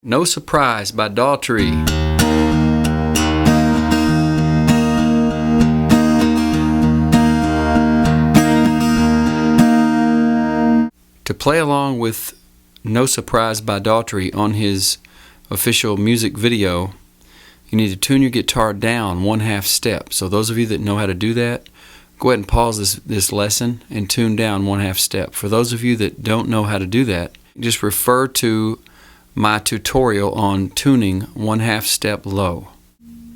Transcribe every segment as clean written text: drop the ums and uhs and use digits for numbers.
No Surprise by Daughtry. To play along with No Surprise by Daughtry on his official music video, you need to tune your guitar down 1/2 step. So those of you that know how to do that, go ahead and pause this lesson and tune down 1/2 step. For those of you that don't know how to do that, just refer to my tutorial on tuning 1/2 step low.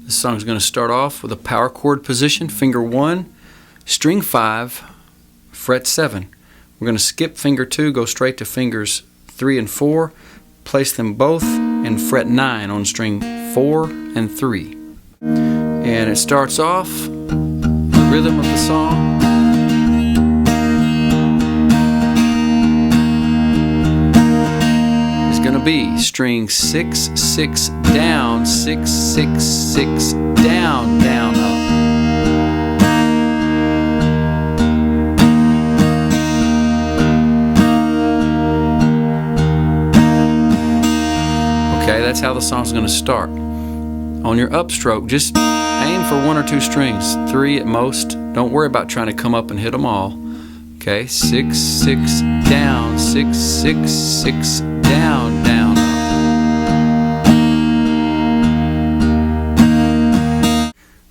This song is going to start off with a power chord position, finger 1, string 5, fret 7. We're going to skip finger 2, go straight to fingers 3 and 4, place them both and fret 9 on string 4 and 3. And it starts off, the rhythm of the song. Going to be string 6, 6, down, 6, 6, 6, down, down, up. Okay, that's how the song's going to start. On your upstroke, just aim for 1 or 2 strings, 3 at most. Don't worry about trying to come up and hit them all. Okay, 6, 6, down, 6, 6, 6, down, down.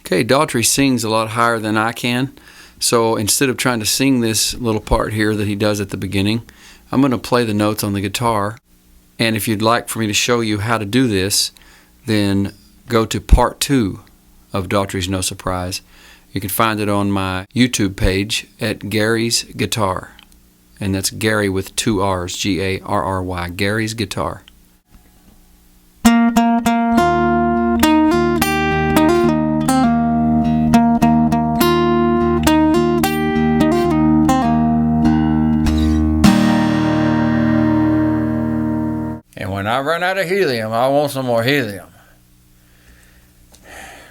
Okay, Daughtry sings a lot higher than I can, so instead of trying to sing this little part here that he does at the beginning, I'm going to play the notes on the guitar. And if you'd like for me to show you how to do this, then go to part 2 of Daughtry's No Surprise. You can find it on my YouTube page at Garry's Guitar. And that's Garry with 2 R's, G-A-R-R-Y, Garry's Guitar. And when I run out of helium, I want some more helium.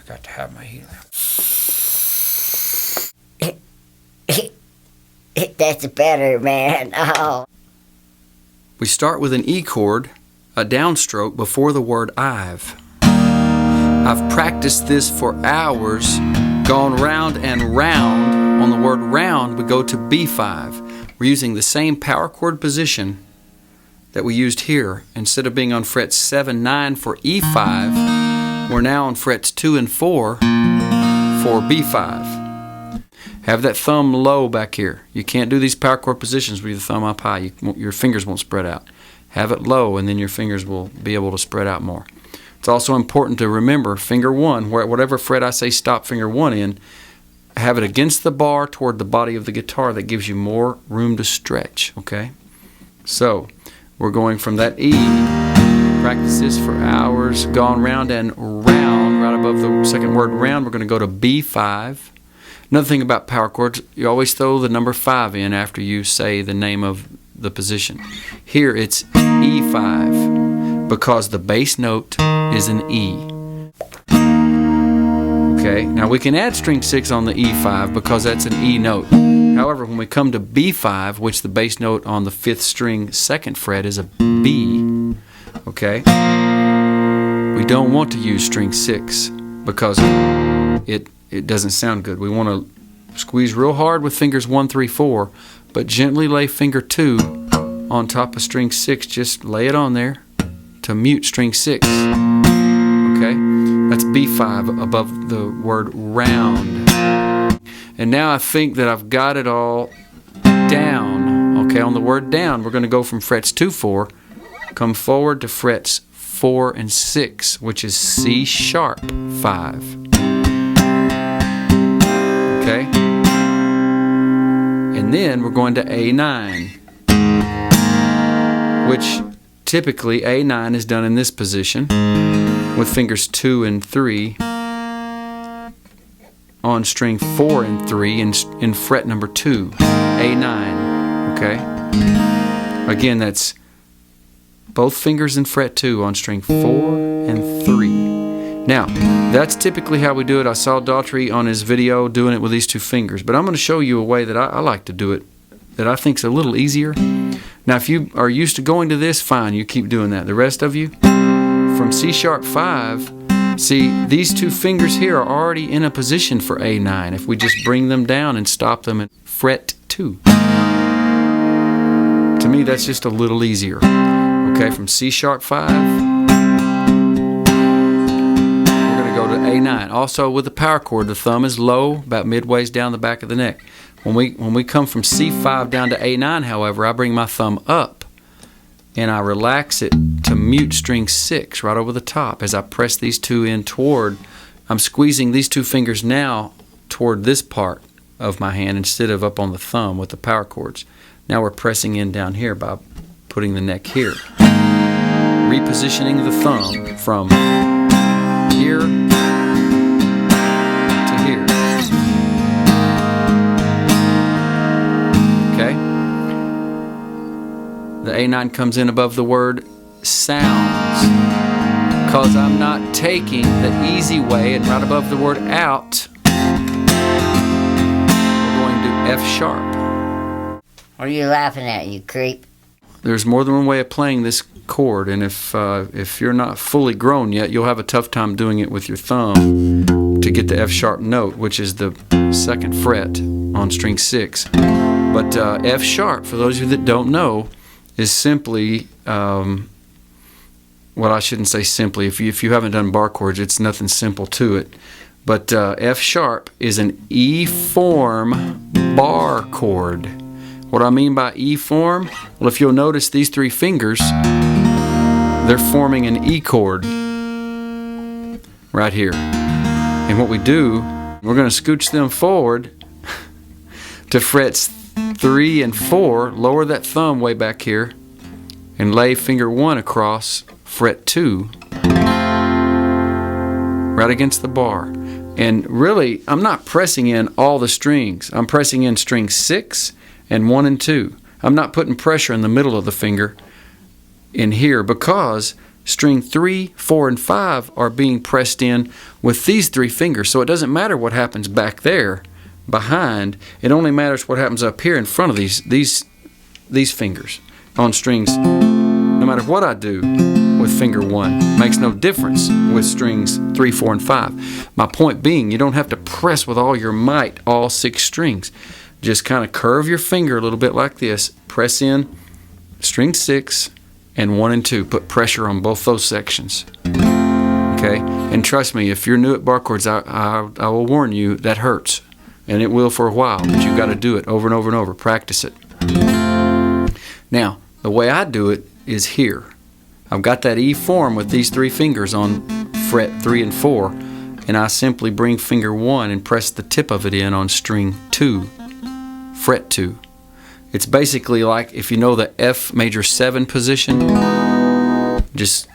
Got to have my helium. That's better, man. Oh. We start with an E chord, a downstroke before the word I've. I've practiced this for hours, gone round and round. On the word round, we go to B5. We're using the same power chord position that we used here. Instead of being on frets 7, 9 for E5, we're now on frets 2 and 4 for B5. Have that thumb low back here. You can't do these power chord positions with your thumb up high. Your fingers won't spread out. Have it low, and then your fingers will be able to spread out more. It's also important to remember finger 1, whatever fret I say stop finger 1 in, have it against the bar toward the body of the guitar. That gives you more room to stretch, okay? So, we're going from that E, practice this for hours, gone round and round, right above the second word round, we're going to go to B5. Another thing about power chords, you always throw the number 5 in after you say the name of the position. Here it's E5 because the bass note is an E. Okay, now we can add string 6 on the E5 because that's an E note. However, when we come to B5, which the bass note on the 5th string 2nd fret is a B, okay, we don't want to use string 6 because it doesn't sound good. We want to squeeze real hard with fingers 1, 3, 4, but gently lay finger 2 on top of string 6. Just lay it on there to mute string 6. Okay? That's B5 above the word round. And now I think that I've got it all down. Okay, on the word down, we're going to go from frets 2, 4, come forward to frets 4 and 6, which is C sharp 5. Okay? And then we're going to A9, which typically A9 is done in this position with fingers 2 and 3 on string 4 and 3 in fret number 2, A9. Okay? Again, that's both fingers in fret 2 on string 4 and 3. Now, that's typically how we do it. I saw Daughtry on his video doing it with these 2 fingers, but I'm going to show you a way that I like to do it that I think is a little easier. Now, if you are used to going to this, fine, you keep doing that. The rest of you, from C sharp 5, see, these two fingers here are already in a position for A9 if we just bring them down and stop them at fret 2. To me, that's just a little easier. Okay, from C sharp 5, we're going to go to A9. Also, with the power chord, the thumb is low, about midways down the back of the neck. When we come from C5 down to A9, however, I bring my thumb up and I relax it to mute string 6 right over the top as I press these two in toward. I'm squeezing these two fingers now toward this part of my hand instead of up on the thumb with the power chords. Now we're pressing in down here by putting the neck here. Repositioning the thumb from here to here. Okay? The A9 comes in above the word sounds because I'm not taking the easy way, and right above the word out, we're going to F sharp. What are you laughing at, you creep? There's more than one way of playing this chord, and if you're not fully grown yet, you'll have a tough time doing it with your thumb to get the F sharp note, which is the 2nd fret on string 6. But F sharp, for those of you that don't know, is simply, well, I shouldn't say simply. If you haven't done bar chords, it's nothing simple to it. But F sharp is an E form bar chord. What do I mean by E form? Well, if you'll notice these three fingers, they're forming an E chord right here. And what we do, we're going to scooch them forward to frets 3 and 4, lower that thumb way back here, and lay finger 1 across fret 2, right against the bar. And really, I'm not pressing in all the strings. I'm pressing in string 6 and 1 and 2. I'm not putting pressure in the middle of the finger in here because string 3, 4, and 5 are being pressed in with these three fingers. So it doesn't matter what happens back there behind. It only matters what happens up here in front of these fingers on strings. No matter what I do with finger 1, makes no difference with strings 3, 4, and 5. My point being, you don't have to press with all your might all 6 strings. Just kind of curve your finger a little bit like this. Press in string 6 and 1 and 2. Put pressure on both those sections. Okay? And trust me, if you're new at bar chords, I will warn you, that hurts. And it will for a while, but you've got to do it over and over and over. Practice it. Now, the way I do it is here. I've got that E form with these three fingers on fret 3 and 4, and I simply bring finger 1 and press the tip of it in on string 2. Fret 2. It's basically like if you know the F major 7 position, just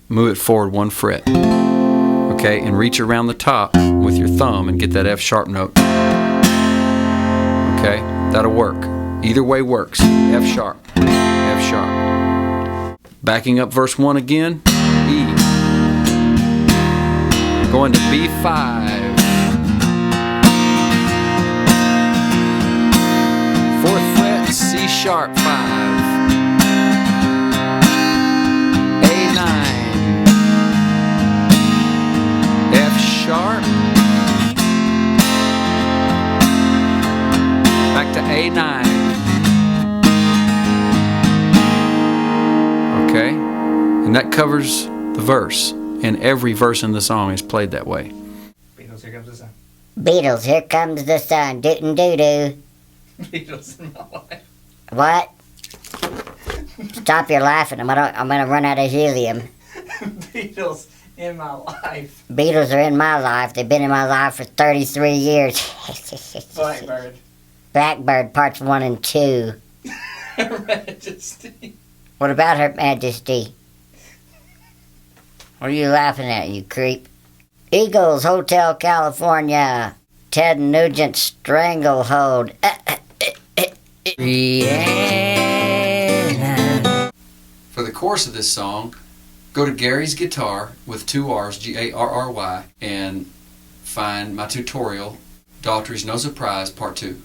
move it forward 1 fret. Okay, and reach around the top with your thumb and get that F sharp note. Okay, that'll work. Either way works. F sharp, F sharp. Backing up verse 1 again, E. Going to B5. 4th fret, C sharp 5, A9, F sharp, back to A9. Okay, and that covers the verse, and every verse in the song is played that way. Beatles, here comes the sun. Beatles, here comes the sun. Dootin' doo-doo. Beatles in my life. What? Stop your laughing. I'm gonna run out of helium. Beatles in my life. Beatles are in my life. They've been in my life for 33 years. Blackbird. Blackbird, parts 1 and 2. Her Majesty. What about Her Majesty? What are you laughing at, you creep? Eagles, Hotel California. Ted Nugent Stranglehold. For the chorus of this song, go to Garry's Guitar with 2 R's, Garry, and find my tutorial, Daughtry's No Surprise, Part 2.